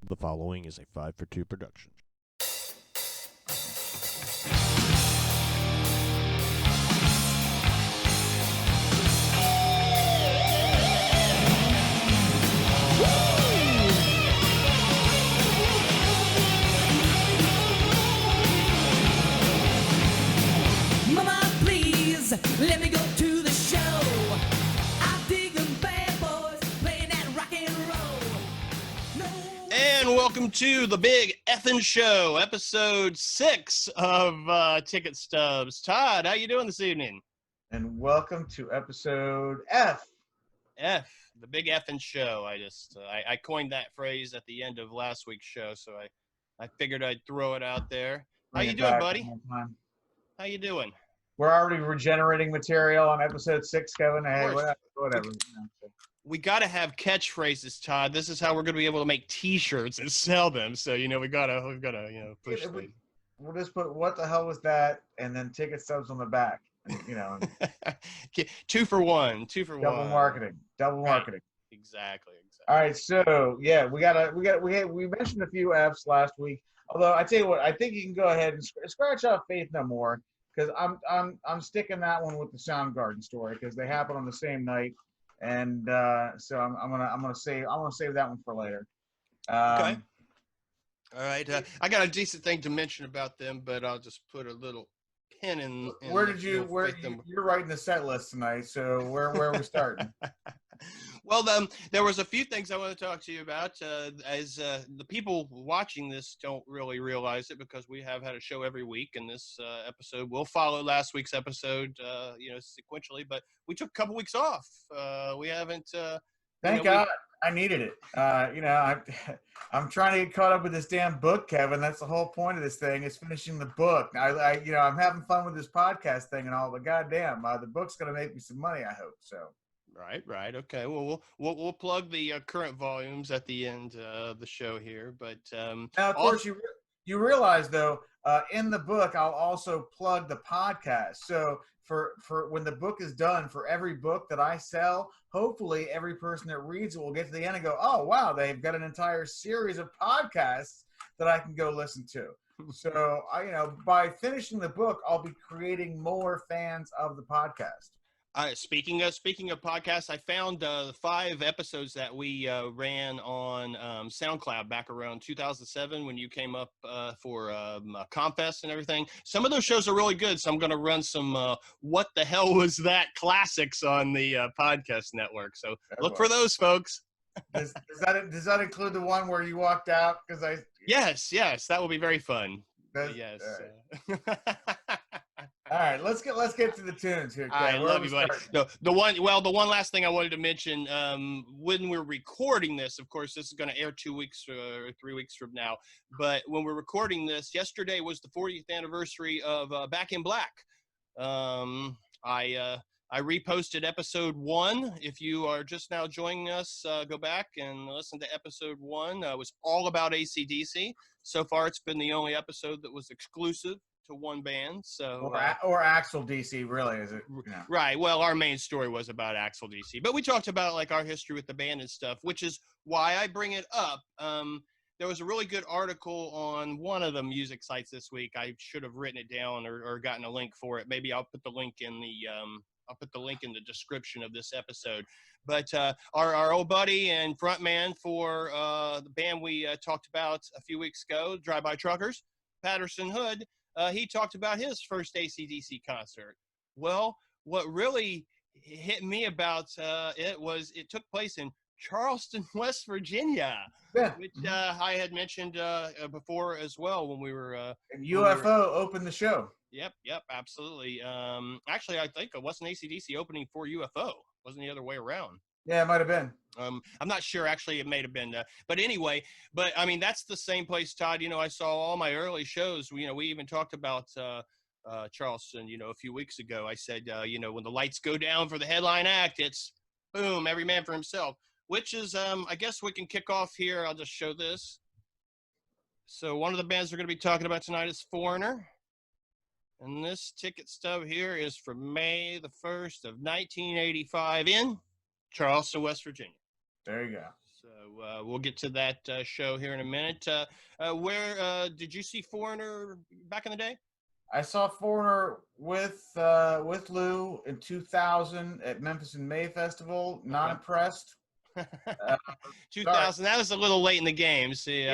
The following is a 5 for 2 production. Mama, please, let me go to the show. I dig them bad boys playing that rock and roll. No. And welcome to the Big Effin' Show, episode 6 of Ticket Stubs. Todd, how you doing this evening? And welcome to episode F. The Big Effin' Show. I coined that phrase at the end of last week's show, so I figured I'd throw it out there. How Bring you it doing, back buddy? one more time. How you doing? We're already regenerating material on episode 6, Kevin. Hey, course. whatever. We got to have catchphrases, Todd. This is how we're going to be able to make T-shirts and sell them. So we gotta push. We'll just put "What the hell was that?" and then ticket stubs on the back. And, 2 for 1. double marketing. Right. Exactly. All right, so yeah, we mentioned a few F's last week. Although I tell you what, I think you can go ahead and scratch off Faith No More, because I'm sticking that one with the Soundgarden story because they happen on the same night, and so I'm gonna save that one for later. Okay. All right. I got a decent thing to mention about them, but I'll just put a little pin in. You're writing the set list tonight, so where are we starting? Well, there was a few things I want to talk to you about. As the people watching this don't really realize it, because we have had a show every week, and this episode will follow last week's episode, sequentially. But we took a couple weeks off. We haven't. Thank God. I needed it. I'm trying to get caught up with this damn book, Kevin. That's the whole point of this thing, is finishing the book. I'm having fun with this podcast thing and all, but goddamn, the book's gonna make me some money, I hope so. Right. Okay. Well, we'll plug the current volumes at the end of the show here, but now, of course, you realize though, in the book, I'll also plug the podcast. So for when the book is done, for every book that I sell, hopefully every person that reads it will get to the end and go, "Oh wow, they've got an entire series of podcasts that I can go listen to." So by finishing the book, I'll be creating more fans of the podcast. Speaking of podcasts, I found 5 episodes that we ran on SoundCloud back around 2007 when you came up for Comfest and everything. Some of those shows are really good, so I'm going to run some "What the Hell Was That" classics on the podcast network. So look for those, folks. Does that include the one where you walked out? Yes, that will be very fun. Yes. All right. All right, let's get to the tunes here. I love you, buddy. No, the one last thing I wanted to mention, when we're recording this, of course, this is going to air 2 weeks or 3 weeks from now. But when we're recording this, yesterday was the 40th anniversary of Back in Black. I reposted episode 1. If you are just now joining us, go back and listen to episode 1. It was all about AC/DC. So far, it's been the only episode that was exclusive to one band. So or Axel DC, really, is it? Yeah. Right. Well, our main story was about Axel DC, but we talked about like our history with the band and stuff, which is why I bring it up. There was a really good article on one of the music sites this week. I should have written it down or gotten a link for it. Maybe I'll put the link in the description of this episode. But our old buddy and frontman for the band we talked about a few weeks ago, Drive By Truckers, Patterson Hood, he talked about his first AC/DC concert. Well, what really hit me about it took place in Charleston, West Virginia, which I had mentioned before as well when we were. And UFO opened the show. Yep, absolutely. Actually, I think it wasn't AC/DC opening for UFO. It wasn't the other way around. Yeah, it might have been. I'm not sure. Actually, it may have been. But anyway, I mean, that's the same place, Todd. I saw all my early shows. We even talked about Charleston, a few weeks ago. I said, when the lights go down for the headline act, it's boom, every man for himself, which is, I guess we can kick off here. I'll just show this. So one of the bands we're going to be talking about tonight is Foreigner. And this ticket stub here is from May the 1st of 1985 in Charleston, West Virginia. There you go. So we'll get to that show here in a minute. Where did you see Foreigner back in the day? I saw Foreigner with Lou in 2000 at Memphis in May Festival. Not Okay. impressed. 2000. That was a little late in the game. See,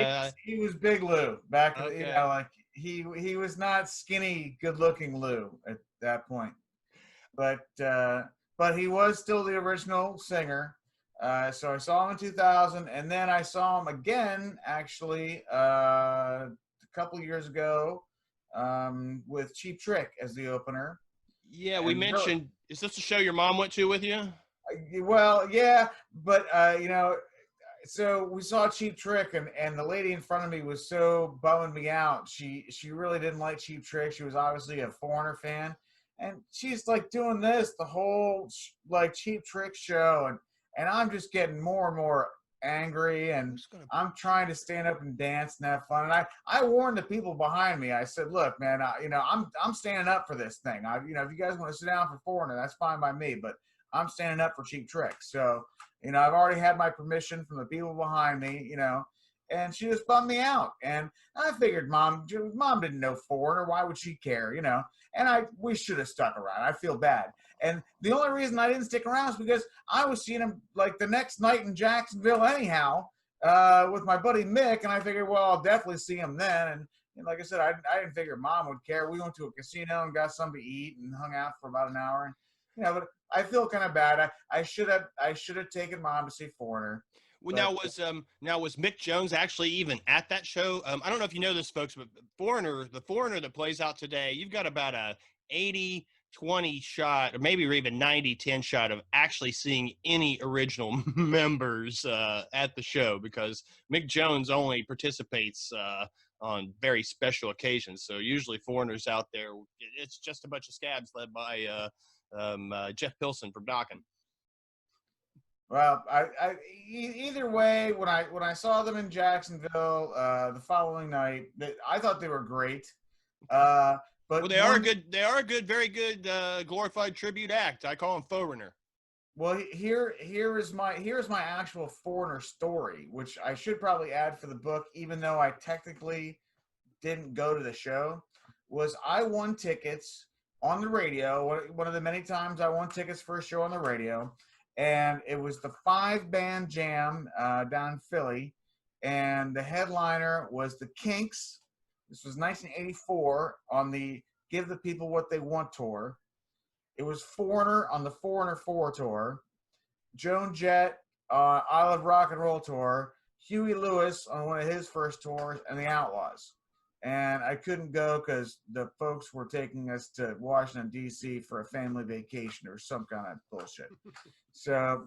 He was Big Lou back. Okay. You know, like he was not skinny, good-looking Lou at that point, but he was still the original singer. So I saw him in 2000, and then I saw him again actually a couple years ago with Cheap Trick as the opener. yeah, we And mentioned. Is this the show your mom went to with you? Well, yeah, but you know, so we saw Cheap Trick, and the lady in front of me was so bumming me out. She really didn't like Cheap Trick. She was obviously a Foreigner fan, and she's like doing this the whole like Cheap Trick show, and I'm just getting more and more angry, and I'm trying to stand up and dance and have fun. And I warned the people behind me. I said, look, man, I'm standing up for this thing. If you guys want to sit down for Foreigner, that's fine by me, but I'm standing up for Cheap Trick. So, I've already had my permission from the people behind me, and she just bummed me out. And I figured mom didn't know Foreigner. Why would she care, And we should have stuck around. I feel bad. And the only reason I didn't stick around is because I was seeing him like the next night in Jacksonville anyhow, with my buddy Mick. And I figured, well, I'll definitely see him then. And like I said, I didn't figure mom would care. We went to a casino and got something to eat and hung out for about an hour. And, but I feel kind of bad. I should have taken mom to see Foreigner. Well, now was Mick Jones actually even at that show? I don't know if you know this, folks, but the Foreigner that plays out today, you've got about a 80-20 shot, or maybe even 90-10 shot of actually seeing any original members at the show, because Mick Jones only participates on very special occasions. So usually Foreigners out there, it's just a bunch of scabs led by Jeff Pilson from Dokken. Well, either way, when I saw them in Jacksonville the following night, I thought they were great. But they are a very good glorified tribute act. I call them Foreigner. Well, here's my actual Foreigner story, which I should probably add for the book, even though I technically didn't go to the show. Was I won tickets on the radio? One of the many times I won tickets for a show on the radio. And it was the 5-band jam down in Philly, and the headliner was the Kinks. This was 1984 on the Give the People What They Want tour. It was Foreigner on the Foreigner 4 tour, Joan Jett I Love Rock and Roll tour, Huey Lewis on one of his first tours, and the Outlaws. And I couldn't go because the folks were taking us to Washington, D.C. for a family vacation or some kind of bullshit. So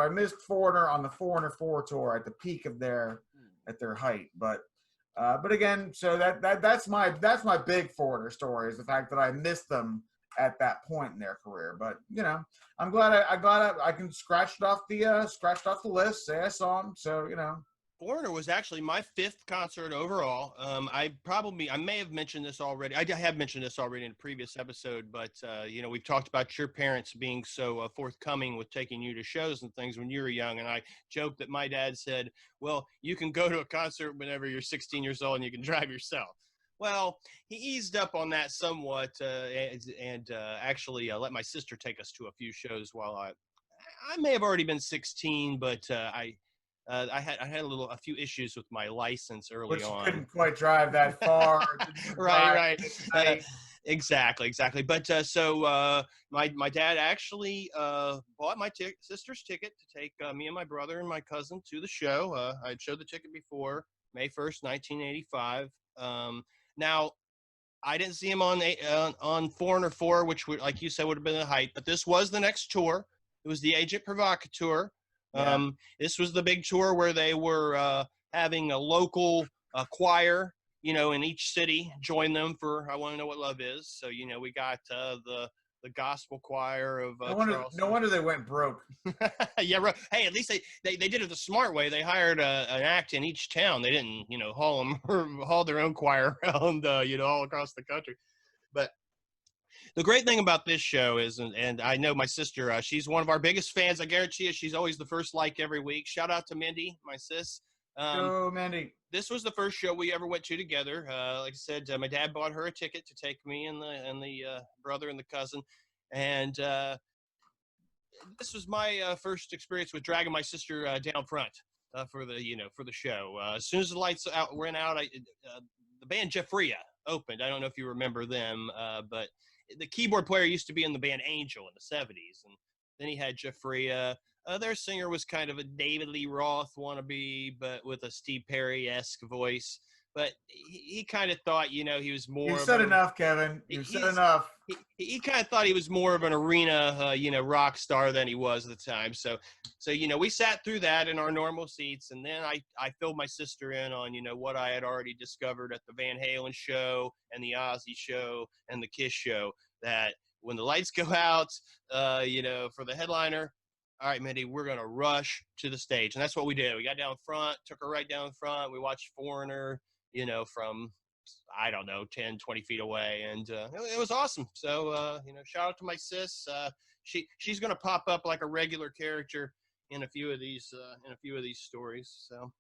I missed Foreigner on the Foreigner 4 tour at the peak of their height. But again, so that's my big Foreigner story, is the fact that I missed them at that point in their career. But I'm glad I can scratch it off the list, say I saw them. So Foreigner was actually my 5th concert overall. I may have mentioned this already. I have mentioned this already in a previous episode, but we've talked about your parents being so forthcoming with taking you to shows and things when you were young. And I joked that my dad said, well, you can go to a concert whenever you're 16 years old and you can drive yourself. Well, he eased up on that somewhat and actually let my sister take us to a few shows while I may have already been 16, but I had a few issues with my license early on. Couldn't quite drive that far. Right. Exactly. But so my dad actually bought my sister's ticket to take me and my brother and my cousin to the show. I'd showed the ticket before, May 1st, 1985. Now, I didn't see him on Foreigner 4, which, like you said, would have been the height. But this was the next tour. It was the Agent Provocateur. Yeah. This was the big tour where they were having a local choir, in each city join them for I Want to Know What Love Is. So, we got the gospel choir of no wonder they went broke. Yeah, right. Hey, at least they did it the smart way. They hired an act in each town. They didn't, haul their own choir around, all across the country. But the great thing about this show is, and I know my sister, she's one of our biggest fans. I guarantee you, she's always the first like every week. Shout out to Mindy, my sis. Go, Mandy. This was the first show we ever went to together. Like I said, my dad bought her a ticket to take me and the brother and the cousin, and this was my first experience with dragging my sister down front for the show. As soon as the lights went out, the band Jeffria opened. I don't know if you remember them, but the keyboard player used to be in the band Angel in the 70s, and then he had Jeffria. Their singer was kind of a David Lee Roth wannabe, but with a Steve Perry-esque voice. But he kind of thought, he was more. You've said enough, Kevin. You've said enough. He kind of thought he was more of an arena, rock star than he was at the time. So we sat through that in our normal seats, and then I filled my sister in on, what I had already discovered at the Van Halen show and the Ozzy show and the Kiss show. That when the lights go out, for the headliner. All right, Mindy, we're going to rush to the stage. And that's what we did. We got down front, took her right down front. We watched Foreigner, from, I don't know, 10, 20 feet away. And it was awesome. So, shout out to my sis. She's going to pop up like a regular character in a few of these stories. So.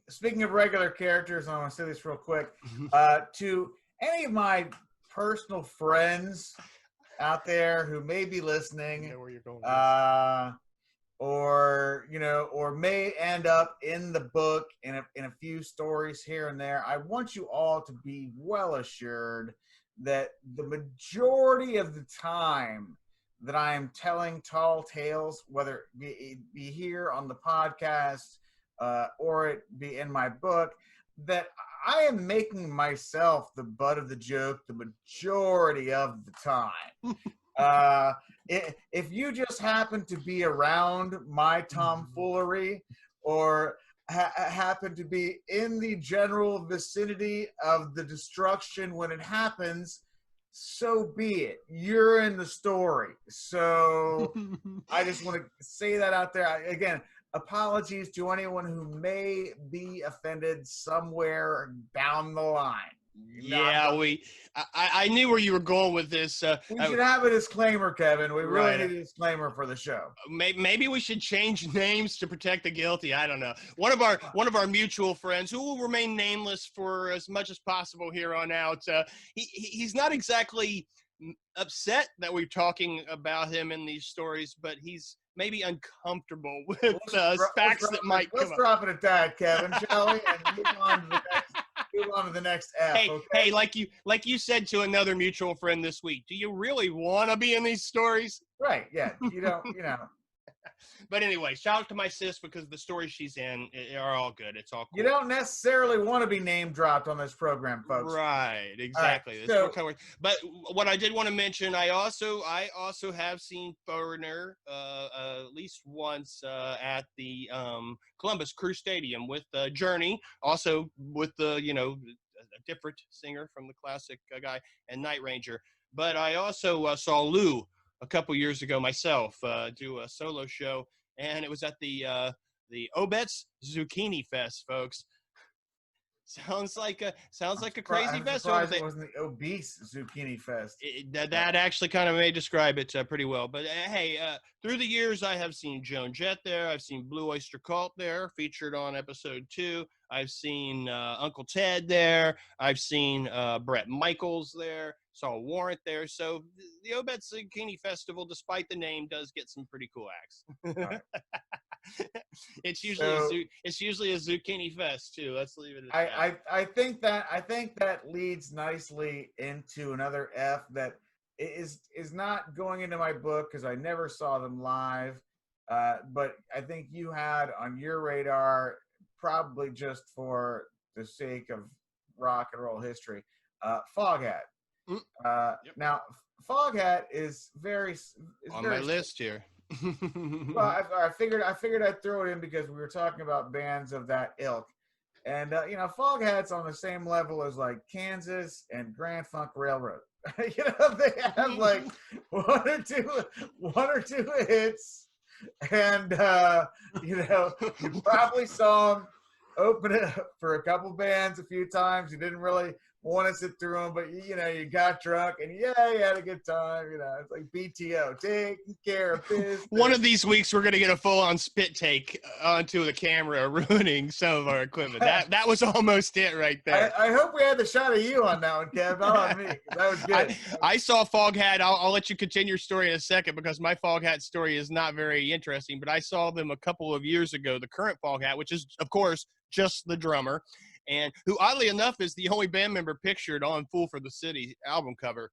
Speaking of regular characters, I want to say this real quick. To any of my personal friends out there who may be listening, I know where you're going. or may end up in the book in a few stories here and there, I want you all to be well assured that the majority of the time that I am telling tall tales, whether it be here on the podcast or it be in my book, that I am making myself the butt of the joke the majority of the time. If you just happen to be around my tomfoolery or happen to be in the general vicinity of the destruction when it happens, so be it. You're in the story. So I just want to say that out there. Again, apologies to anyone who may be offended somewhere down the line. Yeah, I knew where you were going with this. We should have a disclaimer, Kevin. We really Right. need a disclaimer for the show. Maybe we should change names to protect the guilty. I don't know. One of our mutual friends, who will remain nameless for as much as possible here on out, he's not exactly upset that we're talking about him in these stories, but he's maybe uncomfortable with facts that might come up. Let's drop it at that, Kevin, shall we? And move on to the next F. Hey, okay? hey, like you said to another mutual friend this week, do you really want to be in these stories? Right, yeah. You don't, But anyway, shout out to my sis because the stories she's in are all good. It's all cool. You don't necessarily want to be name dropped on this program, folks. Right, exactly. Right, so, but what I did want to mention, I also have seen Foreigner at least once at the Columbus Crew Stadium with Journey, also with the a different singer from the classic guy and Night Ranger. But I also saw Lou a couple years ago myself do a solo show, and it was at the Obetz Zucchini Fest, folks. Sounds like a crazy festival. It wasn't the obese Zucchini Fest. That actually kind of may describe it pretty well. But hey, through the years, I have seen Joan Jett there. I've seen Blue Oyster Cult there, featured on episode 2. I've seen Uncle Ted there. I've seen Bret Michaels there. Saw Warrant there. So the Obetz Zucchini Festival, despite the name, does get some pretty cool acts. Right. It's usually a zucchini fest too. Let's leave it at that. I think that leads nicely into another F that is not going into my book because I never saw them live, but I think you had on your radar, probably just for the sake of rock and roll history, Foghat. Yep. Now, Foghat is on my list here. Well, I figured I'd throw it in because we were talking about bands of that ilk, and Foghat's on the same level as like Kansas and Grand Funk Railroad. They have like one or two hits, and you probably saw them open it up for a couple bands a few times. You didn't really want to sit through them, but you got drunk and you had a good time. It's like BTO, taking care of business. One of these weeks, we're going to get a full-on spit take onto the camera, ruining some of our equipment. That was almost it right there. I hope we had the shot of you on that one, Kev, not on me. That was good. I saw Foghat. I'll let you continue your story in a second because my Foghat story is not very interesting, but I saw them a couple of years ago, the current Foghat, which is, of course, just the drummer, and who, oddly enough, is the only band member pictured on Fool for the City album cover.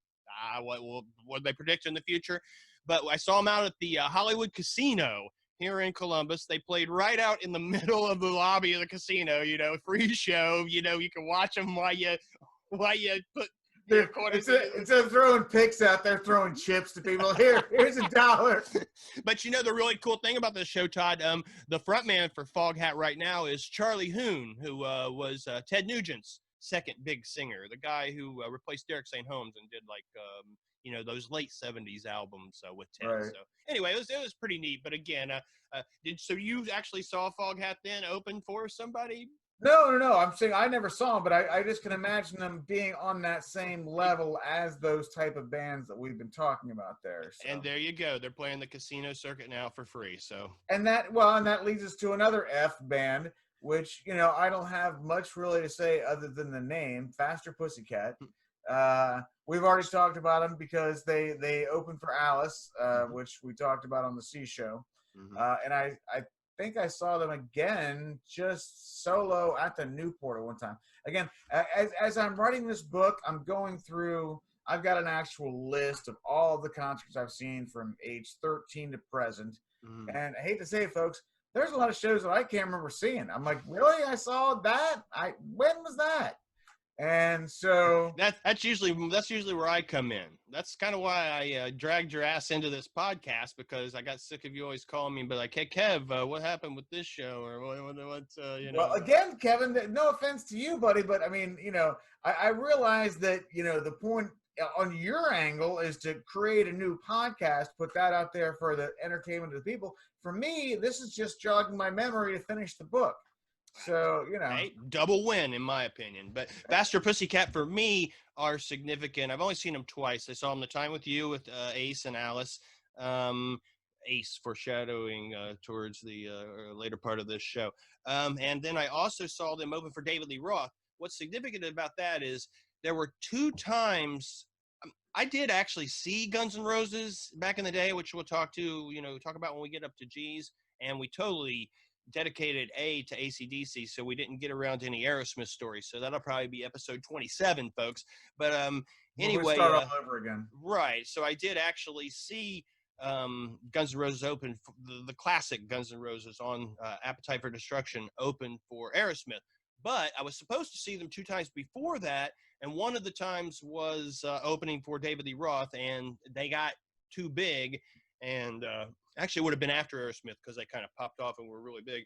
What they predict in the future? But I saw them out at the Hollywood Casino here in Columbus. They played right out in the middle of the lobby of the casino, free show. You can watch them while you put your quarters in. Instead of throwing picks out there, throwing chips to people. Here's $1. But the really cool thing about this show, Todd, the frontman for Foghat right now is Charlie Hoon, who was Ted Nugent's second big singer, the guy who replaced Derek St. Holmes and did those late 70s albums with Ted. Right. So anyway, it was pretty neat. But again, so you actually saw Foghat then open for somebody? No. I'm saying I never saw them, but I just can imagine them being on that same level as those type of bands that we've been talking about there. So. And there you go. They're playing the casino circuit now for free. So. And that leads us to another F band, which, I don't have much really to say other than the name, Faster Pussycat. We've already talked about them because they opened for Alice, which we talked about on the C Show. Mm-hmm. And I think I saw them again just solo at the Newport at one time. Again, as I'm writing this book, I'm going through, I've got an actual list of all the concerts I've seen from age 13 to present. Mm-hmm. And I hate to say it, folks, there's a lot of shows that I can't remember seeing. I'm like, really? I saw that? When was that? And so that's usually where I come in. That's kind of why I dragged your ass into this podcast, because I got sick of you always calling me and be like, hey, Kev, what happened with this show? Or what Well, again, Kevin, no offense to you, buddy, but I mean, I realize that, the point on your angle is to create a new podcast, put that out there for the entertainment of the people. For me, this is just jogging my memory to finish the book. So, Hey, double win, in my opinion. But Faster Pussycat, for me, are significant. I've only seen them twice. I saw them the time with you with Ace and Alice. Ace foreshadowing towards the later part of this show. And then I also saw them open for David Lee Roth. What's significant about that is there were 2 times I did actually see Guns N' Roses back in the day, which we'll talk about when we get up to G's, and we totally dedicated A to AC/DC, so we didn't get around to any Aerosmith stories. So that'll probably be episode 27, folks. But anyway, we'll start all over again. Right. So I did actually see Guns N' Roses open, the classic Guns N' Roses on Appetite for Destruction open for Aerosmith. But I was supposed to see them 2 times before that, and one of the times was opening for David Lee Roth, and they got too big, and actually it would have been after Aerosmith because they kind of popped off and were really big,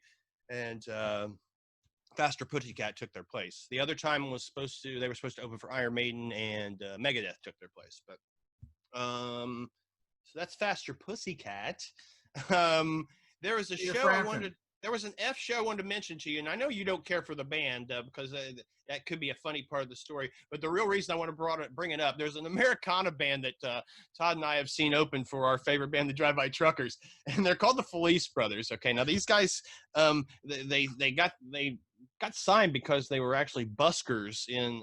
and Faster Pussycat took their place. The other time they were supposed to open for Iron Maiden, and Megadeth took their place. But so that's Faster Pussycat. There was a show there was an F show I wanted to mention to you, and I know you don't care for the band because that could be a funny part of the story. But the real reason I want to bring it up, there's an Americana band that Todd and I have seen open for our favorite band, the Drive-By Truckers, and they're called the Felice Brothers. Okay, now these guys, they got signed because they were actually buskers in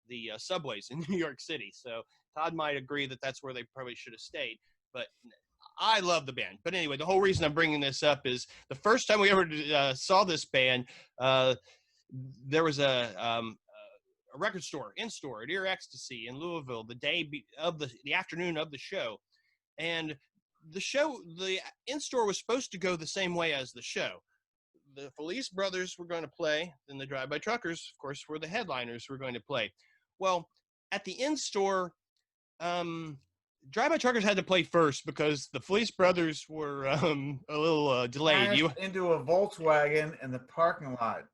the subways in New York City. So Todd might agree that that's where they probably should have stayed, but I love the band. But anyway, the whole reason I'm bringing this up is the first time we ever saw this band, there was a record store, in-store at Ear Ecstasy in Louisville, the day of the afternoon of the show. And the in-store was supposed to go the same way as the show. The Felice Brothers were going to play, then the Drive-By Truckers, of course, were the headliners who were going to play. Well, at the in-store, Drive-By Truckers had to play first because the Felice Brothers were a little delayed. Into a Volkswagen in the parking lot.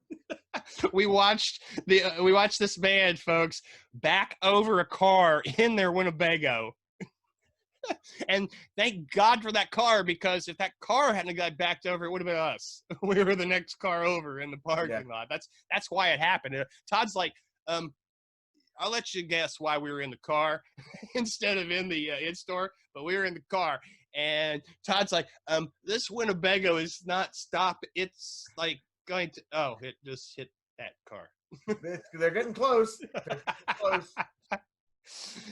We watched this band, folks, back over a car in their Winnebago. And thank God for that car, because if that car hadn't got backed over, it would have been us. We were the next car over in the parking lot. That's why it happened. Todd's like, I'll let you guess why we were in the car instead of in the in-store, but we were in the car. And Todd's like, this Winnebago is not stop. It's like going to, oh, it just hit that car. They're getting close. They're getting close.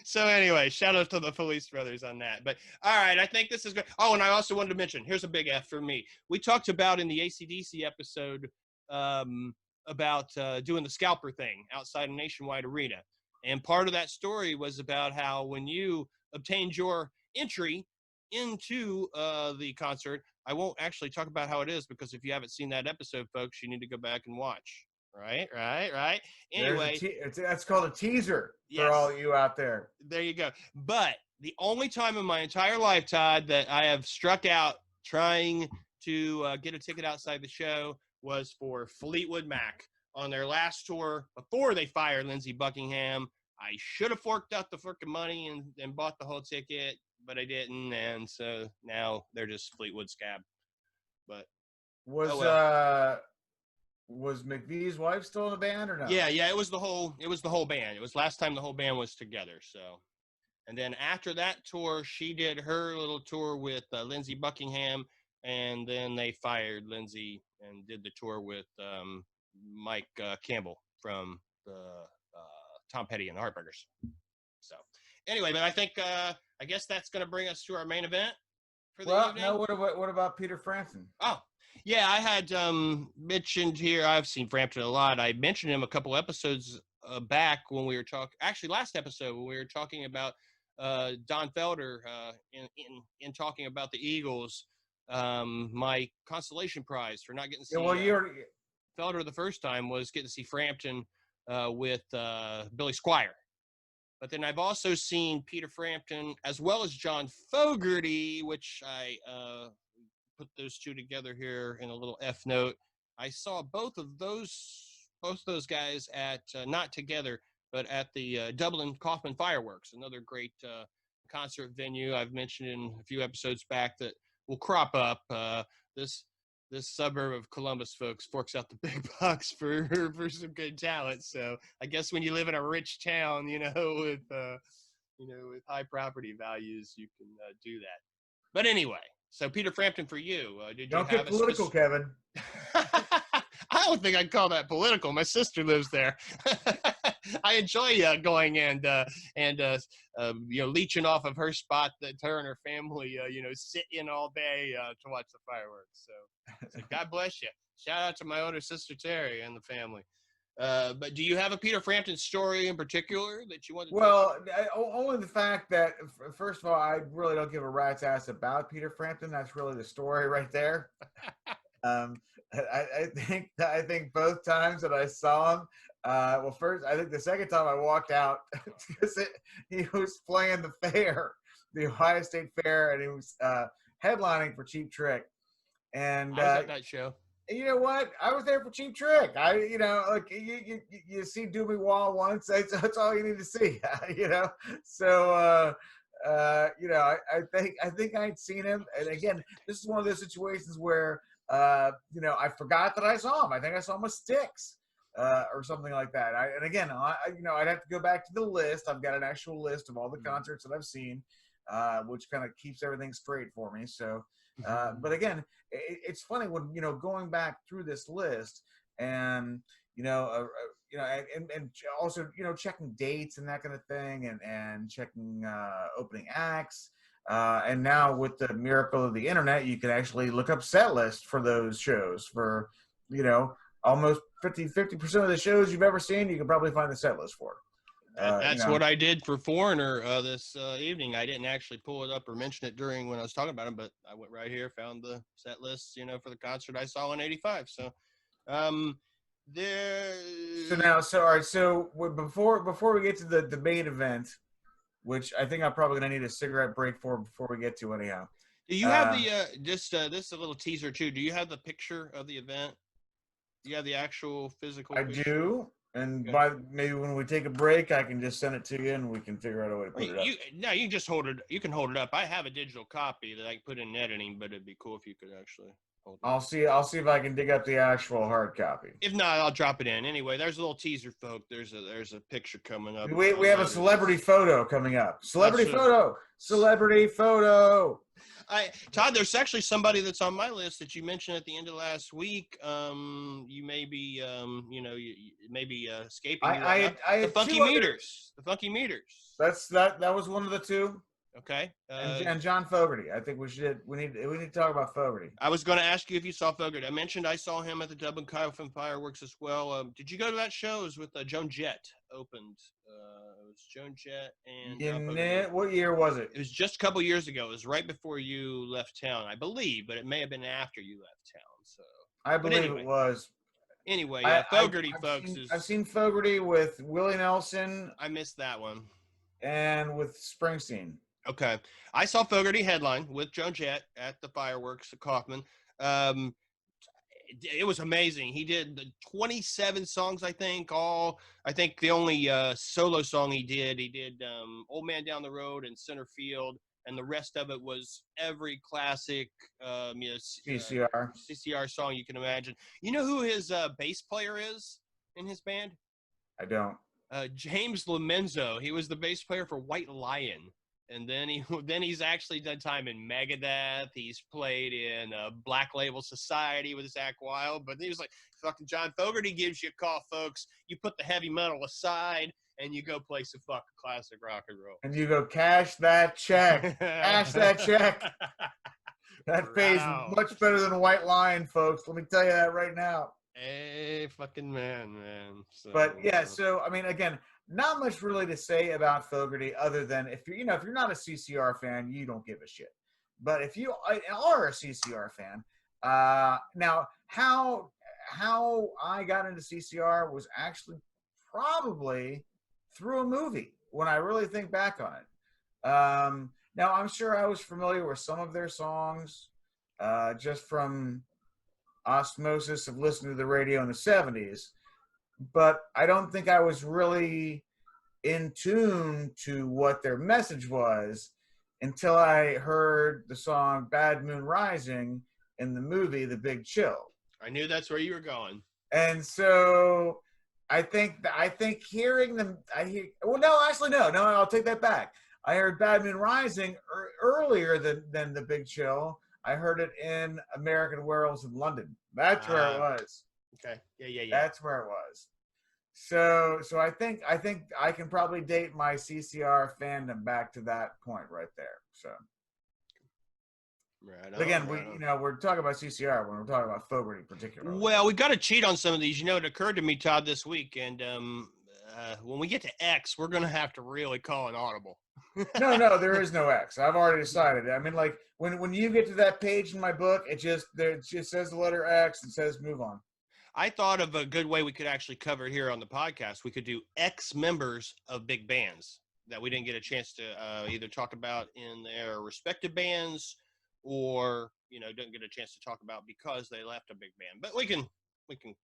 So anyway, shout out to the Felice brothers on that. But all right, I think this is good. Oh, and I also wanted to mention, here's a big F for me. We talked about in the AC/DC episode about doing the scalper thing outside a Nationwide Arena. And part of that story was about how when you obtained your entry into the concert, I won't actually talk about how it is, because if you haven't seen that episode, folks, you need to go back and watch. Right. Anyway, that's called a teaser Yes. for all you out there. there you go. But the only time in my entire life, Todd, that I have struck out trying to get a ticket outside the show was for Fleetwood Mac on their last tour before they fired Lindsey Buckingham. I should have forked out the freaking money and bought the whole ticket, but I didn't. And so now they're just Fleetwood scab. But Was McVie's wife still in the band or no? yeah, it was the whole band. It was last time the whole band was together. So, and then after that tour, she did her little tour with Lindsey Buckingham, and then they fired Lindsey and did the tour with Mike Campbell from the Tom Petty and the Heartbreakers. So, anyway, but I think I guess that's going to bring us to our main event for the evening. No. What about Peter Frampton? Oh, yeah, I had mentioned here, I've seen Frampton a lot. I mentioned him a couple episodes back when we were talking, actually last episode when we were talking about Don Felder in talking about the Eagles, my consolation prize for not getting to see Felder the first time was getting to see Frampton with Billy Squier. But then I've also seen Peter Frampton as well as John Fogerty, which I put those two together here in a little F note. I saw both those guys at not together, but at the Dublin Kaufman Fireworks, another great concert venue I've mentioned in a few episodes back that will crop up. This suburb of Columbus, folks, forks out the big bucks for some good talent. So I guess when you live in a rich town, with high property values, you can do that. But anyway. So Peter Frampton, for you, Don't get political, Kevin. I don't think I'd call that political. My sister lives there. I enjoy going and leeching off of her spot that her and her family, sit in all day to watch the fireworks. So God bless you. Shout out to my older sister Terry and the family. But do you have a Peter Frampton story in particular that you want to only the fact that, first of all, I really don't give a rat's ass about Peter Frampton. That's really the story right there. I think both times that I saw him, first, I think the second time I walked out because he was playing the fair, the Ohio State Fair, and he was headlining for Cheap Trick. And I was at that show. You know what? I was there for Cheap Trick. You see Doobie Wall once. That's all you need to see. So I think I'd seen him. And again, this is one of those situations where I forgot that I saw him. I think I saw him with Styx or something like that. I'd have to go back to the list. I've got an actual list of all the concerts that I've seen, which kind of keeps everything straight for me. So. But again, it's funny when going back through this list and and also checking dates and that kind of thing and checking opening acts and now with the miracle of the internet, you can actually look up set lists for those shows for almost 50% of the shows you've ever seen. You can probably find the set list for. That's what I did for Foreigner this evening. I didn't actually pull it up or mention it during when I was talking about it, but I went right here, found the set lists, for the concert I saw in '85. So, there. So before we get to the main event, which I think I'm probably gonna need a cigarette break for before we get to anyhow. Do you have the this is a little teaser too? Do you have the picture of the event? Do you have the actual physical? I picture? do. And maybe when we take a break, I can just send it to you, and we can figure out a way to put it up. You can just hold it. You can hold it up. I have a digital copy that I can put in editing, but it'd be cool if you could actually. Hold on. I'll see if I can dig up the actual hard copy. If not, I'll drop it in. Anyway, there's a little teaser, folks. There's a picture coming up. We have a celebrity photo coming up. Celebrity That's photo. Celebrity photo. Todd, there's actually somebody that's on my list that you mentioned at the end of last week. You may be, you may be escaping. I the had Funky two other- Meters. The Funky Meters. That was one of the two. Okay. And John Fogerty. I think we need to talk about Fogerty. I was going to ask you if you saw Fogerty. I mentioned I saw him at the Dublin Coffin Fireworks as well. Did you go to that show? It was with Joan Jett opened. It was Joan Jett and What year was it? It was just a couple years ago. It was right before you left town, I believe, but it may have been after you left town. So I believe anyway. it was. Anyway, yeah, Fogerty, I've seen Fogerty with Willie Nelson I missed that one. and with Springsteen. Okay. I saw Fogerty headline with Joan Jett at the fireworks at Kaufman. It was amazing. He did 27 songs, I think. I think the only solo song he did Old Man Down the Road and Center Field, and the rest of it was every classic CCR song you can imagine. You know who his bass player is in his band? I don't. James Lomenzo. He was the bass player for White Lion. And then he's actually done time in Megadeth. He's played in Black Label Society with Zakk Wylde. But he was like, fucking John Fogerty gives you a call, folks. You put the heavy metal aside and you go play some fucking classic rock and roll. And you go, cash that check. Cash that check. That pays much better than White Lion, folks. Let me tell you that right now. Hey, fucking man. So, but yeah, so I mean, again, not much really to say about Fogerty other than if you're not a CCR fan, you don't give a shit. But if you are a CCR fan, now how I got into CCR was actually probably through a movie when I really think back on it. Now I'm sure I was familiar with some of their songs just from osmosis of listening to the radio in the 70s. But I don't think I was really in tune to what their message was until I heard the song Bad Moon Rising in the movie The Big Chill. I knew that's where you were going. And so I think hearing them, I'll take that back. I heard Bad Moon Rising earlier than The Big Chill. I heard it in American Werewolves in London. That's where it was. Okay. Yeah. That's where it was. So I think I can probably date my CCR fandom back to that point right there. So. Right. But again, we're talking about CCR when we're talking about Fogerty particularly. Well, we've got to cheat on some of these. It occurred to me, Todd, this week, and when we get to X, we're going to have to really call an audible. No, there is no X. I've already decided. I mean, like when you get to that page in my book, it just says the letter X and says move on. I thought of a good way we could actually cover it here on the podcast. We could do X members of big bands that we didn't get a chance to either talk about in their respective bands or, didn't get a chance to talk about because they left a big band. But we can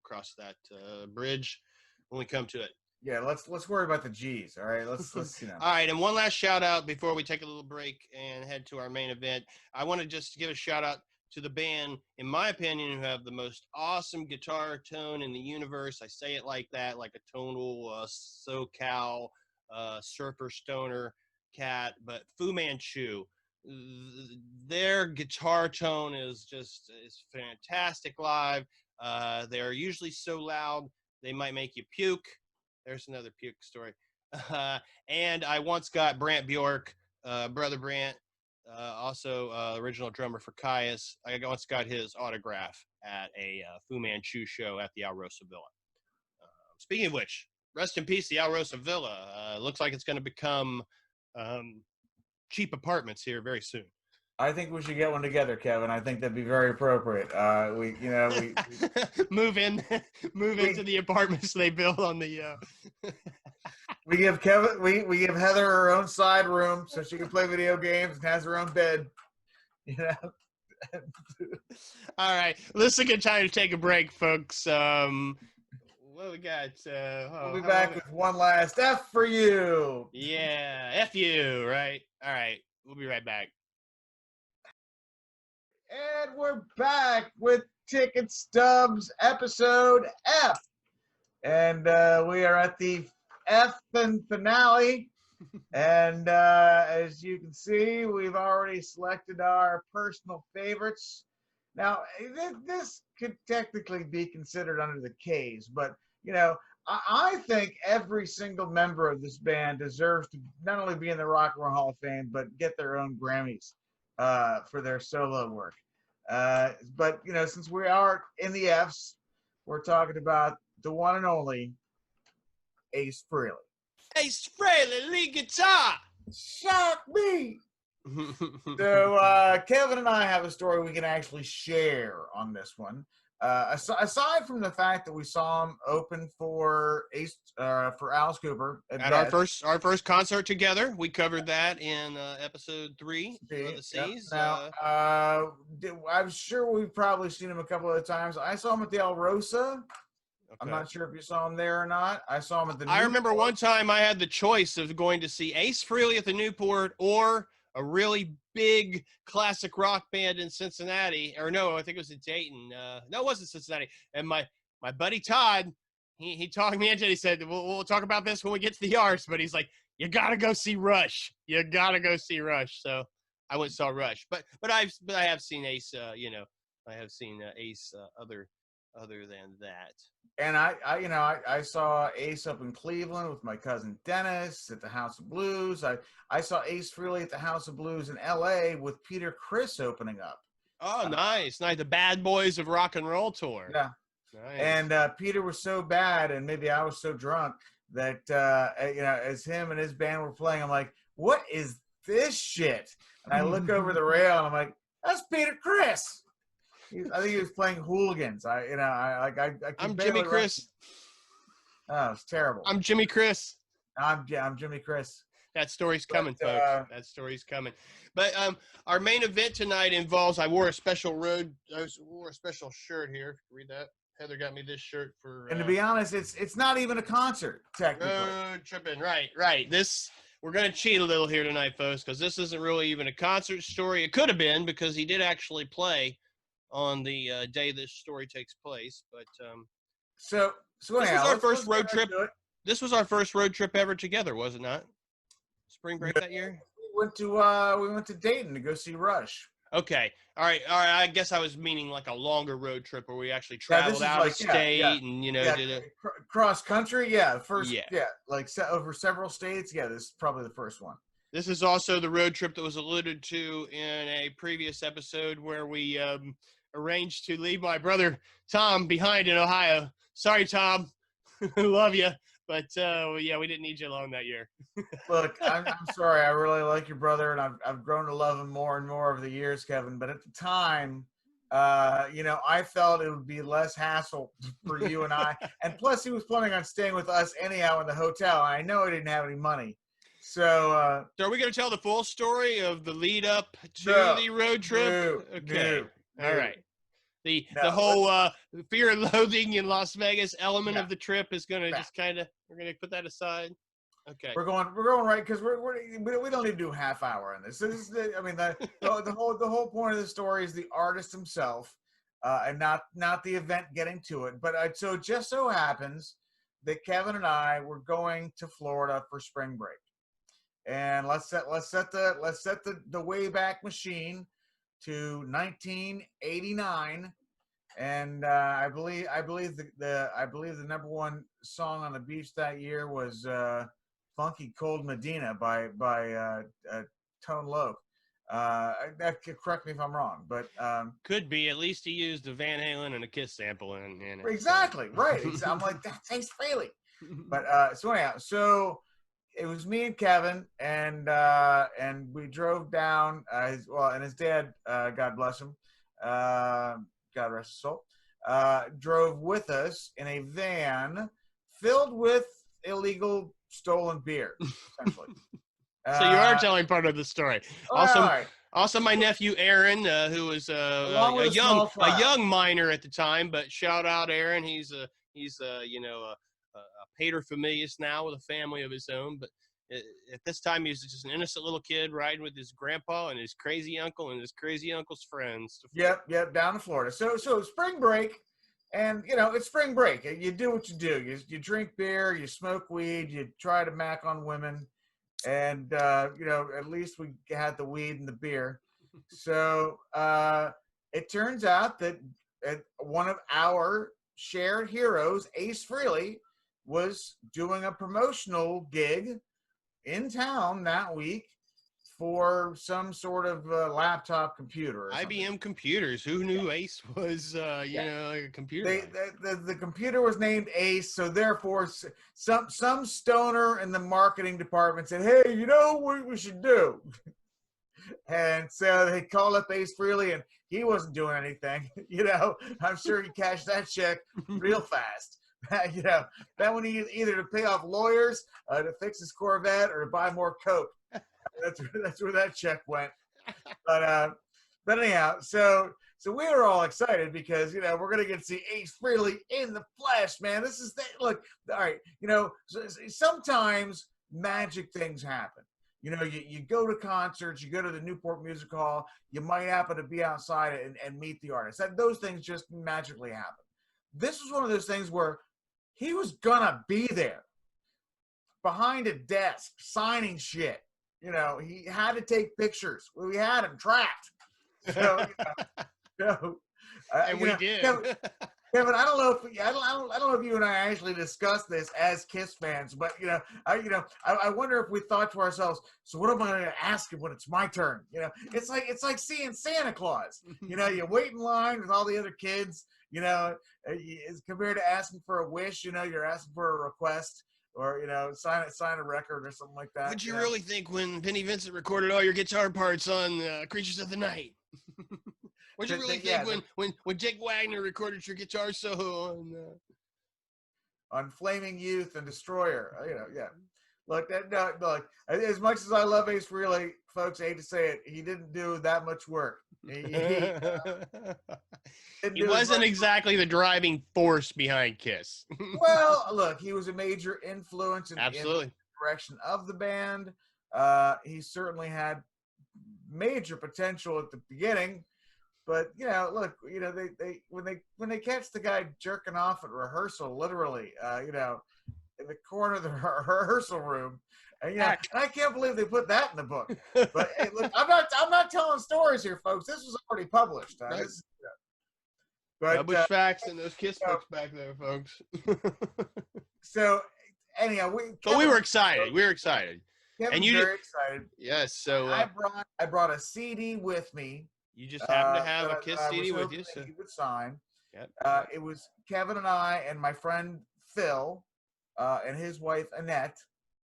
cross that bridge when we come to it. Yeah, let's worry about the G's. All right, let's All right, and one last shout out before we take a little break and head to our main event. I want to just give a shout out to the band, in my opinion, who have the most awesome guitar tone in the universe. I say it like that, like a tonal SoCal surfer stoner cat, but Fu Manchu. Their guitar tone is fantastic live. They're usually so loud they might make you puke. There's another puke story. And I once got Brant Bjork, brother Brant, also original drummer for Caius. I once got his autograph at a Fu Manchu show at the Alrosa Villa. Speaking of which, rest in peace, the Alrosa Villa. Looks like it's going to become cheap apartments here very soon. I think we should get one together, Kevin. I think that'd be very appropriate. We move into the apartments they build on the. We give Heather her own side room so she can play video games and has her own bed. All right, this is a good time to take a break, folks. What we got? We'll be back with one last F for you. Yeah, F you, right? All right, we'll be right back. And we're back with Ticket Stubs episode F. And we are at the F and finale. And as you can see, we've already selected our personal favorites. Now, this could technically be considered under the K's, but, you know, I think every single member of this band deserves to not only be in the Rock and Roll Hall of Fame, but get their own Grammys for their solo work. But, you know, since we are in the F's, we're talking about the one and only Ace Frehley. Ace Frehley, lead guitar. Shock me. So Kevin and I have a story we can actually share on this one. Aside from the fact that we saw him open for Ace for Alice Cooper at our first concert together, we covered that in episode 3 of the C's. Now, I'm sure we've probably seen him a couple of times. I saw him at the El Rosa. Okay. I'm not sure if you saw him there or not. I saw him at the Newport. I remember one time I had the choice of going to see Ace Frehley at the Newport or a really big classic rock band in Cincinnati. Or no, I think it was in Dayton. No, it wasn't Cincinnati. And my buddy Todd, he talked me into it. He said, we'll talk about this when we get to the yards. But he's like, you got to go see Rush. You got to go see Rush. So I went and saw Rush. But I have seen Ace, I have seen Ace other than that. And I saw Ace up in Cleveland with my cousin Dennis at the House of Blues. I saw Ace Frehley at the House of Blues in L.A. with Peter Criss opening up. Oh, nice. The Bad Boys of Rock and Roll tour. Yeah. Nice. And Peter was so bad, and maybe I was so drunk that, as him and his band were playing, I'm like, what is this shit? And I look over the rail, and I'm like, that's Peter Criss. I think he was playing Hooligans. I'm Jimmy Criss. Oh, it's terrible. I'm Jimmy Criss. I'm Jimmy Criss. That story's coming, folks. That story's coming. But our main event tonight involves. I wore a special shirt here. Read that. Heather got me this shirt for. And to be honest, it's not even a concert technically. Tripping. Right. We're going to cheat a little here tonight, folks, because this isn't really even a concert story. It could have been because he did actually play on the day this story takes place, but so this was our first road trip. This was our first road trip ever together, was it not? Spring break that year. We went to Dayton to go see Rush. Okay, all right. I guess I was meaning like a longer road trip where we actually traveled out of state and did a cross country. Yeah, over several states. Yeah, this is probably the first one. This is also the road trip that was alluded to in a previous episode where we arranged to leave my brother Tom behind in Ohio. Sorry, Tom. Love you. But, we didn't need you along that year. Look, I'm sorry. I really like your brother, and I've grown to love him more and more over the years, Kevin. But at the time, I felt it would be less hassle for you and I. And plus, he was planning on staying with us anyhow in the hotel. I know he didn't have any money. So are we going to tell the full story of the lead up to the road trip? Okay. All right. The whole fear and loathing in Las Vegas element of the trip is going to just we're going to put that aside. Okay. We're going right because we don't need to do a half hour on this. The whole point of the story is the artist himself, and not the event getting to it. But so it just so happens that Kevin and I were going to Florida for spring break. And let's set the Wayback Machine to 1989, and I believe the number one song on the beach that year was "Funky Cold Medina" by Tone Loc. Correct me if I'm wrong, but could be. At least he used a Van Halen and a Kiss sample in it. Exactly right. I'm like, that's Ace Frehley. But so anyhow, it was me and Kevin, and we drove down. And his dad, God bless him, God rest his soul, drove with us in a van filled with illegal stolen beer, essentially. So you are telling part of the story. Also, my nephew Aaron, who was a young minor at the time, but shout out Aaron. He's a pater familias now with a family of his own. But At this time, he was just an innocent little kid riding with his grandpa and his crazy uncle and his crazy uncle's friends. Yep, down to Florida. So spring break, and it's spring break. You do what you do. You drink beer, you smoke weed, you try to mac on women, and at least we had the weed and the beer. So it turns out that one of our shared heroes, Ace Frehley, was doing a promotional gig in town that week for some sort of laptop computer. Or IBM computers. Who knew Ace was, like a computer? The computer was named Ace, so therefore some stoner in the marketing department said, "Hey, you know what we should do?" And so they called up Ace Frehley, and he wasn't doing anything. I'm sure he cashed that check real fast. That one either to pay off lawyers, to fix his Corvette, or to buy more coke. That's where that check went. But anyhow, so we were all excited because we're gonna get to see Ace Frehley in the flesh, man. This is look, all right. Sometimes magic things happen. You go to concerts, you go to the Newport Music Hall, you might happen to be outside and meet the artist. Those things just magically happen. This was one of those things where he was gonna be there behind a desk signing shit. He had to take pictures. We had him tracked. So, and we did. Kevin, I don't know if you and I actually discussed this as Kiss fans, but I wonder if we thought to ourselves, so what am I going to ask him when it's my turn? It's like seeing Santa Claus. You wait in line with all the other kids. Compared to asking for a wish, you're asking for a request. Or sign a record or something like that. What'd you really think when Vinnie Vincent recorded all your guitar parts on Creatures of the Night? What'd you really think when Jake Wagner recorded your guitar solo on Flaming Youth and Destroyer? Look, look. As much as I love Ace Frehley, folks, I hate to say it, he didn't do that much work. He wasn't exactly the driving force behind Kiss. Well, look, he was a major influence in the direction of the band. He certainly had major potential at the beginning, but look, they when they catch the guy jerking off at rehearsal, literally, in the corner of the rehearsal room. And, and I can't believe they put that in the book. But hey, look, I'm not telling stories here, folks. This was already published. Right. Published facts in those Kiss books back there, folks. So anyhow, we were excited. We were excited. Kevin's very excited. Yes. So I brought a CD with me. You just happened to have a Kiss CD with you. So he would sign. Yep. It was Kevin and I and my friend Phil and his wife Annette,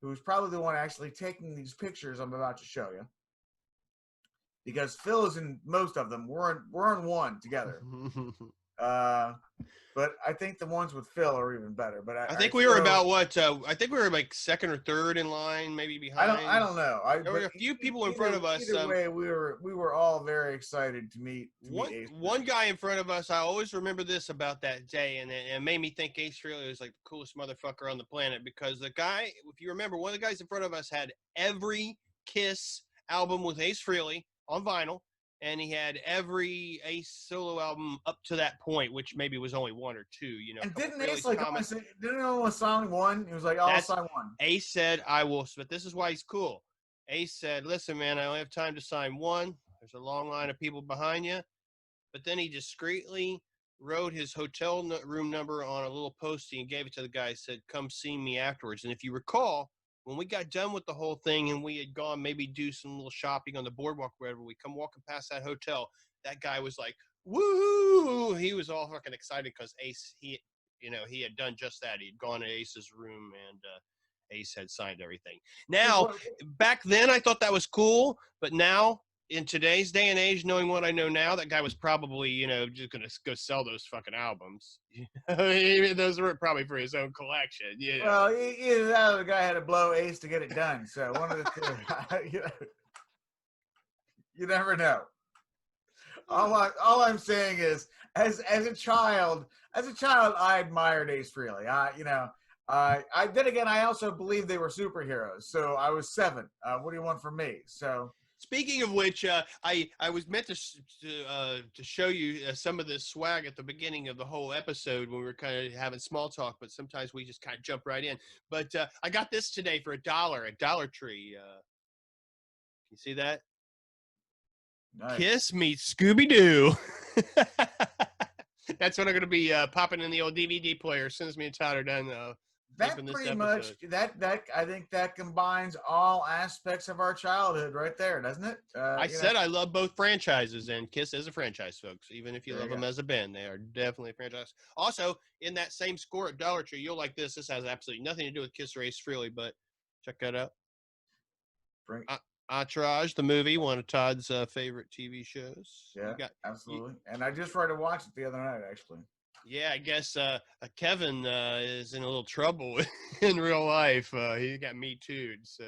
who's probably the one actually taking these pictures I'm about to show you. Because Phil is in most of them. We're in one together. But I think the ones with Phil are even better. But I think we were about what? I think we were like second or third in line, maybe behind. I don't know. There were a few people in front of us. Either way, we were all very excited to meet. One guy in front of us. I always remember this about that day, and it made me think Ace Frehley was like the coolest motherfucker on the planet because the guy, if you remember, one of the guys in front of us had every Kiss album with Ace Frehley on vinyl. And he had every Ace solo album up to that point, which maybe was only one or two, And didn't Ace didn't only sign one? He was like, I'll sign one. Ace said, I will, but this is why he's cool. Ace said, listen, man, I only have time to sign one. There's a long line of people behind you. But then he discreetly wrote his hotel room number on a little postie and gave it to the guy. Said, come see me afterwards. And if you recall, when we got done with the whole thing and we had gone maybe do some little shopping on the boardwalk or whatever, we come walking past that hotel, that guy was like, woo! He was all fucking excited because Ace, he had done just that. He'd gone to Ace's room and Ace had signed everything. Now, back then I thought that was cool, but now, in today's day and age, knowing what I know now, that guy was probably, just going to go sell those fucking albums. Those were probably for his own collection. Well, either that or the guy had to blow Ace to get it done. So one of the two. You never know. All I'm saying is, as a child, I admired Ace Frehley. Then again, I also believe they were superheroes. So I was 7. What do you want from me? So Speaking of which, I was meant to show you some of this swag at the beginning of the whole episode when we were kind of having small talk, but sometimes we just kind of jump right in. But I got this today for $1 at Dollar Tree. You see that? nice. Kiss meets Scooby Doo. That's what I'm going to be popping in the old DVD player as soon as me and Todd are done. That taping this pretty episode. much that I think that combines all aspects of our childhood right there, doesn't it? I said I love both franchises, and Kiss is a franchise, folks. Even if you There love you them as a band, they are definitely a franchise. Also, in that same score at Dollar Tree, you'll like this. This has absolutely nothing to do with Kiss or Ace Frehley, but check that out. Bring- Entourage, the movie, one of Todd's favorite TV shows. Yeah, You got- absolutely. And I just tried to watch it the other night, actually. Yeah, I guess Kevin is in a little trouble in real life. He got Me Too'd, so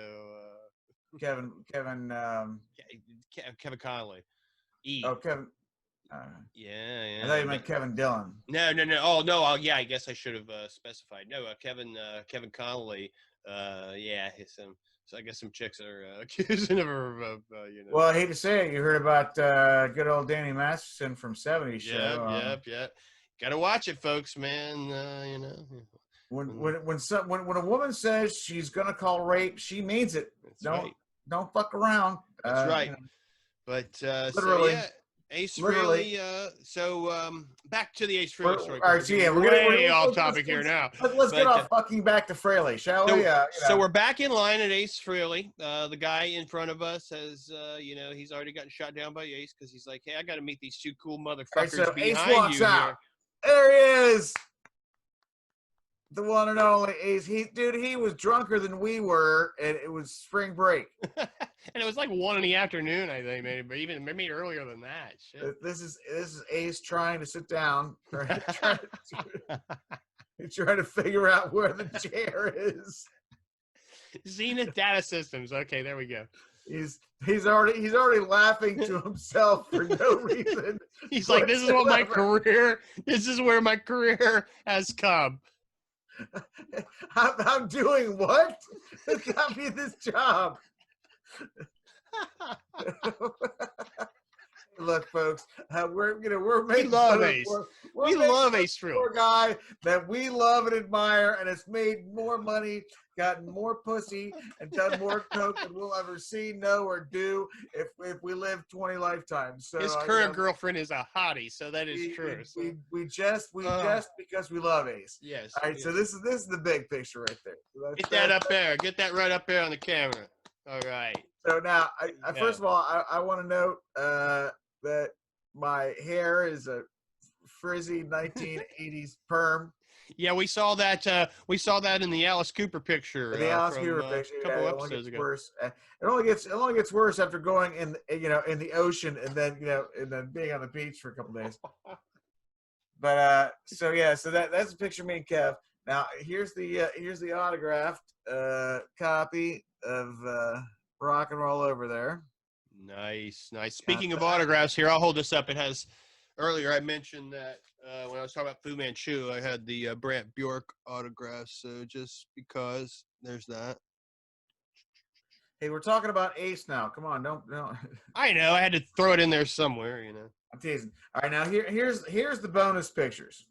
Kevin, Kevin Connolly. E. oh Kevin. Yeah. I thought you meant Kevin Dillon. No. Oh no. Yeah, I guess I should have specified. No, Kevin Connolly. Yeah, so I guess some chicks are accusing of Well, I hate to say it, you heard about good old Danny Masterson from '70s show. Yep. Gotta watch it, folks, man. When a woman says she's gonna call rape, she means it. That's Don't fuck around. That's right. You know, But literally. so yeah, Ace Literally. Frehley. Back to the Ace Frehley story. All right, so yeah, we're we're way gonna- off topic here now. Let's get But, off fucking back to Fraley, shall we? So we're back in line at Ace Frehley. The guy in front of us has, he's already gotten shot down by Ace because he's like, hey, I got to meet these two cool motherfuckers All right, so Ace behind walks you out. here. There he is. The one and only Ace. He was drunker than we were, and it was spring break. And it was like 1 PM, I think, maybe earlier than that. Shit. This is Ace trying to sit down, trying to figure out where the chair is. Zenith Data Systems. Okay, there we go. He's already laughing to himself for no reason. He's like, this is what my whatsoever. this is where my career has come. I'm doing what? It got me this job. Look, folks, we're making love fun of Ace. we're We making love fun of Ace Frehley. poor guy that we love and admire, and has made more money, gotten more pussy, and done more coke than we'll ever see, know, or do if we live 20 lifetimes. So His current girlfriend is a hottie, so that is true. So. We just because we love Ace. Yes. All right, yes. so this is the big picture right there. So Get that up there. Get that right up there on the camera. All right. So now, I Yeah. first of all, I want to note that my hair is a frizzy 1980s perm. Yeah, we saw that. We saw that in the Alice Cooper picture. The Alice from, Cooper picture. a couple it episodes only gets ago. worse. It only gets worse after going in the ocean and then being on the beach for a couple days. But so that's a picture of me and Kev. Now here's the autographed copy of Rock and Roll over there. Nice. Speaking of autographs, here I'll hold this up. It has. Earlier, I mentioned that when I was talking about Fu Manchu, I had the Brant Bjork autograph. So just because there's that. Hey, we're talking about Ace now. Come on, don't. I know. I had to throw it in there somewhere. I'm teasing. All right, now here's the bonus pictures.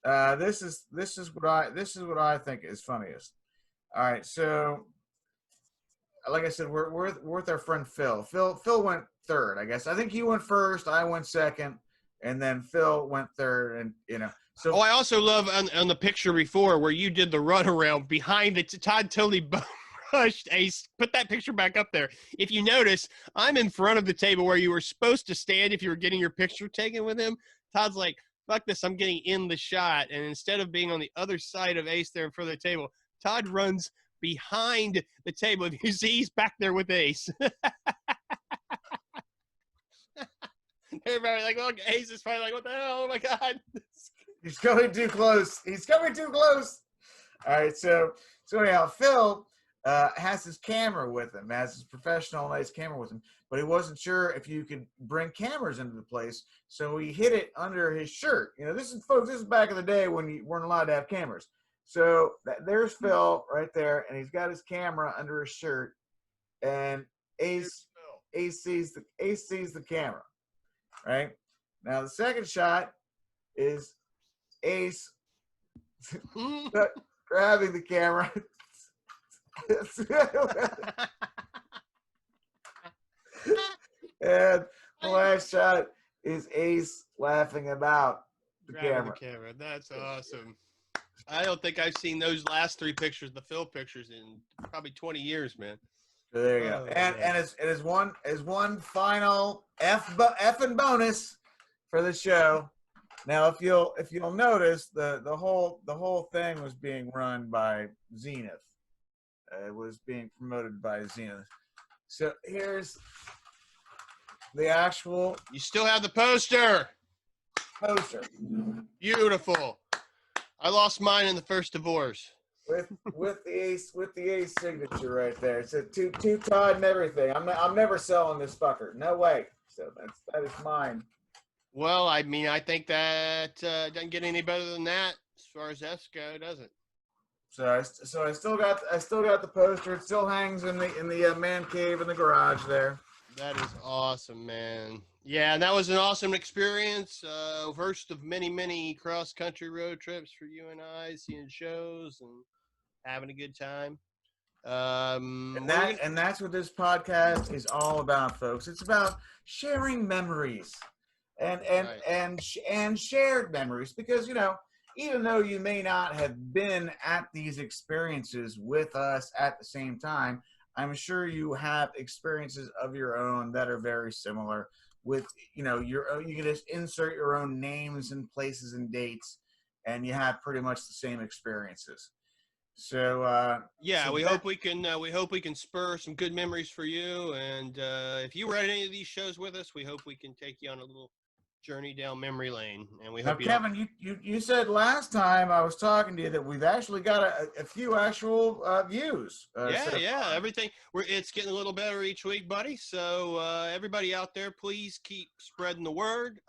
This is what I think is funniest. All right, so like I said, we're with our friend Phil. Phil went third, I guess. I think you went first. I went second, and then Phil went third. And so. Oh, I also love on the picture before where you did the runaround behind the Todd totally rushed Ace. Put that picture back up there. If you notice, I'm in front of the table where you were supposed to stand if you were getting your picture taken with him. Todd's like, fuck this, I'm getting in the shot. And instead of being on the other side of Ace there in front of the table, Todd runs behind the table. You see, he's back there with Ace. Everybody like, look, Ace is probably like, what the hell? Oh my God. He's coming too close. All right, so anyhow, Phil has his camera with him, has his professional nice camera with him, but he wasn't sure if you could bring cameras into the place, so he hid it under his shirt. This is back in the day when you weren't allowed to have cameras. So there's Phil right there, and he's got his camera under his shirt, and Ace sees the camera. Right now, the second shot is Ace grabbing the camera. And the last shot is Ace laughing about the Grabbing camera. That's awesome. I don't think I've seen those last 3 pictures, the Phil pictures, in probably 20 years, man. So there you go. Oh, And man. it is one final effing bonus for the show. Now, if you'll notice, the whole thing was being run by Zenith. It was being promoted by Zenith. So here's the actual You still have the poster. poster Beautiful. I lost mine in the first divorce. with the ace signature right there. It's a two Todd and everything. I'm never selling this fucker. No way. So that is mine. Well, I mean, I think that doesn't get any better than that as far as F's go, does it? So I still got the poster. It still hangs in the man cave in the garage there. That is awesome, man. Yeah, and that was an awesome experience. First of many cross-country road trips for you and I, seeing shows and having a good time. And that's what this podcast is all about, folks. It's about sharing memories and shared memories, because even though you may not have been at these experiences with us at the same time, I'm sure you have experiences of your own that are very similar. With you can just insert your own names and places and dates, and you have pretty much the same experiences. So we hope we can spur some good memories for you. And if you were at any of these shows with us, we hope we can take you on a little journey down memory lane. And we now, hope Kevin, you said last time I was talking to you that we've actually got a few actual views. Everything. It's getting a little better each week, buddy. So everybody out there, please keep spreading the word.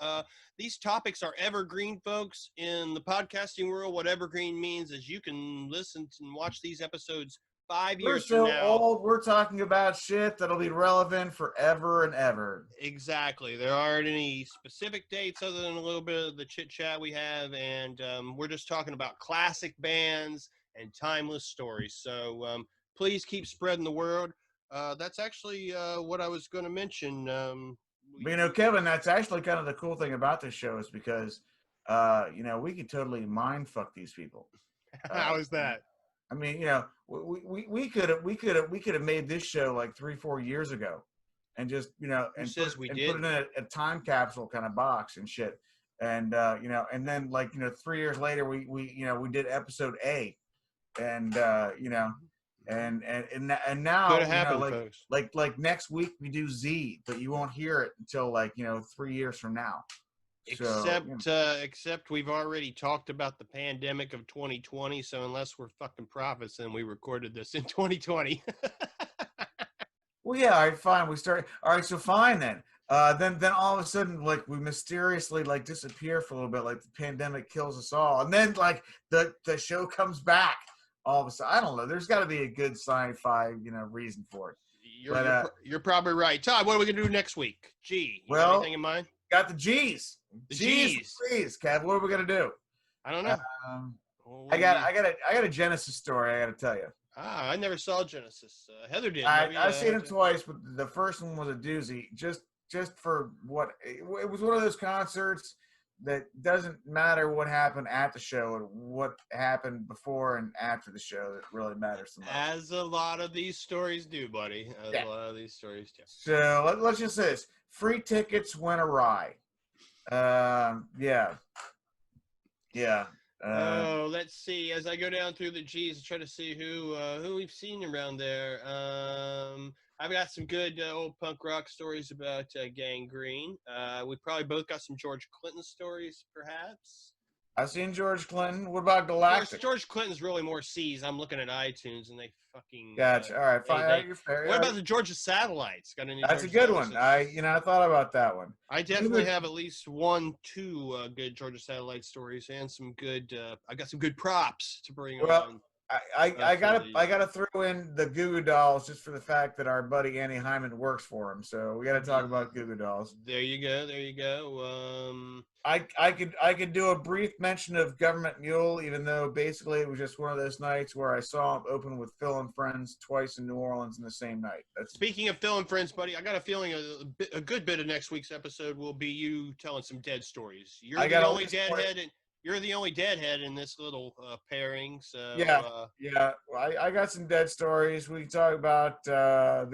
These topics are evergreen, folks. In the podcasting world, what evergreen means is you can listen and watch these episodes 5 years from now. Old, we're talking about shit that'll be relevant forever and ever. Exactly. There aren't any specific dates other than a little bit of the chit chat we have, and we're just talking about classic bands and timeless stories. So please keep spreading the word. That's actually what I was going to mention. Kevin, that's actually kind of the cool thing about this show is because, we could totally mind fuck these people. How is that? I mean, we could have made this show like 3-4 years ago, and just put it in a time capsule kind of box and shit, and and then 3 years later we did episode A, and now Could happen, folks. like next week we do Z, but you won't hear it until 3 years from now. Except we've already talked about the pandemic of 2020. So unless we're fucking prophets, then we recorded this in 2020. Well, yeah, all right, fine. All right, so fine then. Then all of a sudden, we mysteriously disappear for a little bit, the pandemic kills us all, and then the show comes back all of a sudden. I don't know. There's got to be a good sci-fi reason for it. You're probably right, Todd. What are we gonna do next week? Gee, you got anything in mind? Got the G's. The G's. Please, Kev. What are we gonna do? I don't know. I got a Genesis story. I got to tell you. I never saw Genesis. Heather did. I've seen it twice, but the first one was a doozy. Just for what it was, one of those concerts that doesn't matter what happened at the show and what happened before and after the show that really matters the most. As a lot of these stories do, buddy. A lot of these stories do. So let's just say this: free tickets went awry. Yeah. Let's see. As I go down through the G's, try to see who we've seen around there. I've got some good old punk rock stories about Gangrene. We probably both got some George Clinton stories, perhaps. I've seen George Clinton. What about Galactic? George Clinton's really more C's. I'm looking at iTunes and they fucking. Gotcha. All right, fine. You're fair. What about the Georgia Satellites? Got any? That's Georgia a good one. Satellites? I thought about that one. I definitely have at least 2 good Georgia Satellite stories and some good. I got some good props to bring on. I gotta throw in the Goo Goo Dolls just for the fact that our buddy Annie Hyman works for him. So we got to talk about Goo Goo Dolls. There you go. I could do a brief mention of Government Mule, even though basically it was just one of those nights where I saw him open with Phil and Friends twice in New Orleans in the same night. Speaking of Phil and Friends, buddy, I got a feeling a good bit of next week's episode will be you telling some dead stories. You're the only deadhead. You're the only deadhead in this little pairing. So yeah. Well, I got some dead stories. We can talk about I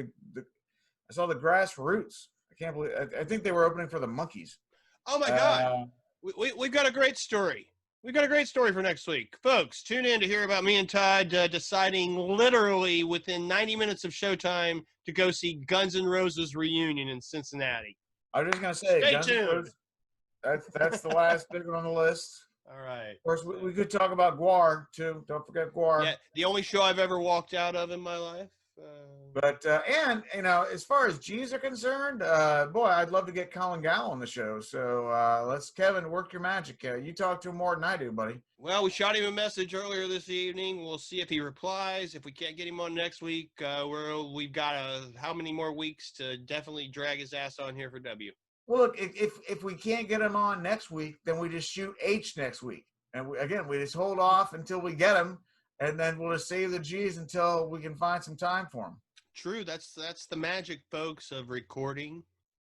saw the Grassroots. I can't believe. I think they were opening for the Monkees. Oh my God, we've got a great story. We've got a great story for next week, folks. Tune in to hear about me and Todd deciding literally within 90 minutes of showtime to go see Guns N' Roses reunion in Cincinnati. I was just gonna say, stay tuned. That's the last big one on the list. All right. Of course, we could talk about Gwar too. Don't forget Gwar. Yeah, the only show I've ever walked out of in my life. But and as far as G's are concerned, boy, I'd love to get Colin Gall on the show. So let's, Kevin, work your magic. You talk to him more than I do, buddy. Well, we shot him a message earlier this evening. We'll see if he replies. If we can't get him on next week, we've got how many more weeks to definitely drag his ass on here for W. Well, look, if we can't get him on next week, then we just shoot H next week. And we just hold off until we get him, and then we'll just save the G's until we can find some time for him. True. That's the magic, folks, of recording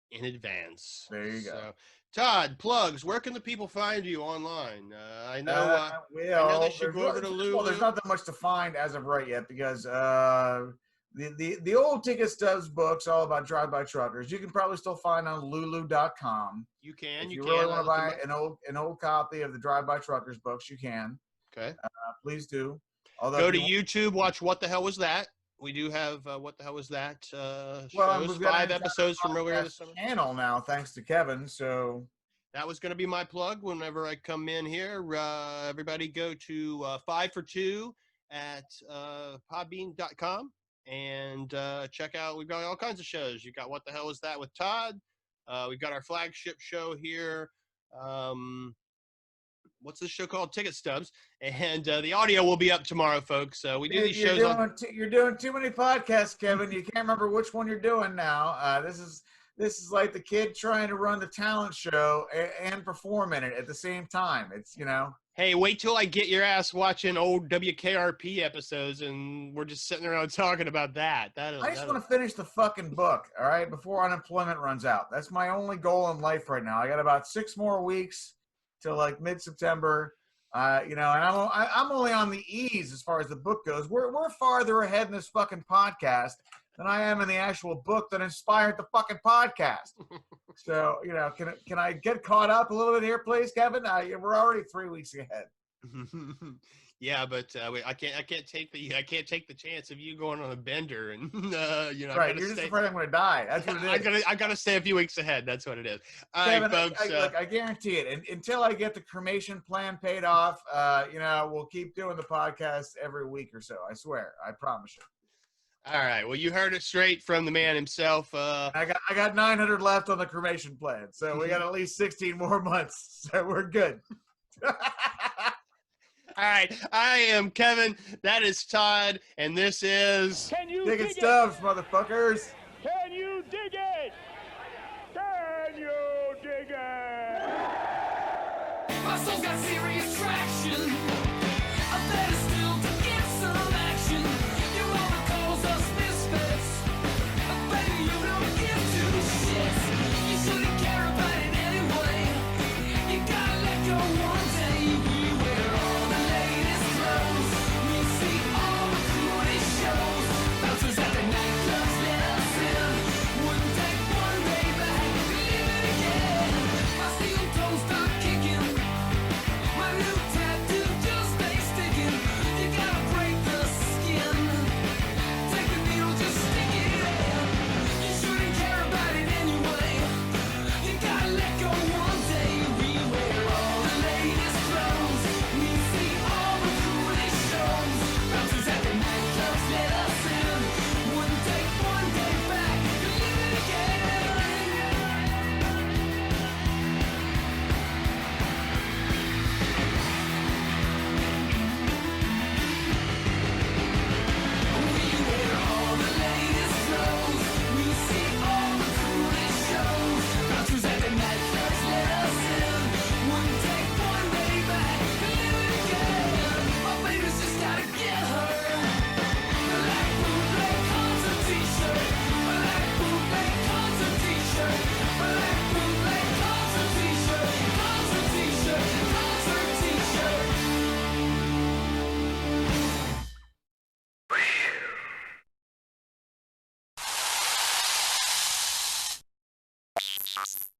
in advance. There you go. So, Todd, plugs. Where can the people find you online? I know they should go over to Lulu. Well, there's not that much to find as of right yet because the old Ticket Stubs books, all about drive-by truckers, you can probably still find on Lulu.com. You can. If you really want to buy an old copy of the Drive-by Truckers books, you can. Okay. Please do. Although go to YouTube, watch What the Hell Was That? We do have What the Hell Was That shows, 5 episodes from earlier this summer. Channel now, thanks to Kevin. So that was going to be my plug whenever I come in here. Everybody go to 5 for 2 at podbean.com and check out. We've got all kinds of shows. You got What the Hell Is That with Todd. We've got our flagship show here. What's this show called? Ticket Stubs. And the audio will be up tomorrow, folks. We do these shows you're doing too many podcasts, Kevin. You can't remember which one you're doing now. This is like the kid trying to run the talent show and perform in it at the same time. It's, Hey, wait till I get your ass watching old WKRP episodes and we're just sitting around talking about that. I just want to finish the fucking book, all right, before unemployment runs out. That's my only goal in life right now. I got about 6 more weeks till like mid-September, and I'm only on the ease as far as the book goes. We're farther ahead in this fucking podcast than I am in the actual book that inspired the fucking podcast. So, can I get caught up a little bit here, please, Kevin? We're already 3 weeks ahead. Yeah, but I can't take the chance of you going on a bender and Right, you're just afraid I'm going to die. That's what it is. I gotta stay a few weeks ahead. That's what it is. Kevin, right, folks. I guarantee it. And until I get the cremation plan paid off, we'll keep doing the podcast every week or so. I swear. I promise you. All right. Well, you heard it straight from the man himself. I got 900 left on the cremation plan, so we got at least 16 more months. So we're good. All right, I am Kevin. That is Todd, and this is Ticket Stubs, motherfuckers. Can you dig it? Can you dig it? My soul's got serious traction. I better still to get some action. You wanna cause us misfits, but baby, you don't give two shits. You shouldn't care about it anyway. You gotta let go one day. We wear all the latest clothes. We see all the coolest shows. Bouncers at the nightclubs let us in. Wouldn't take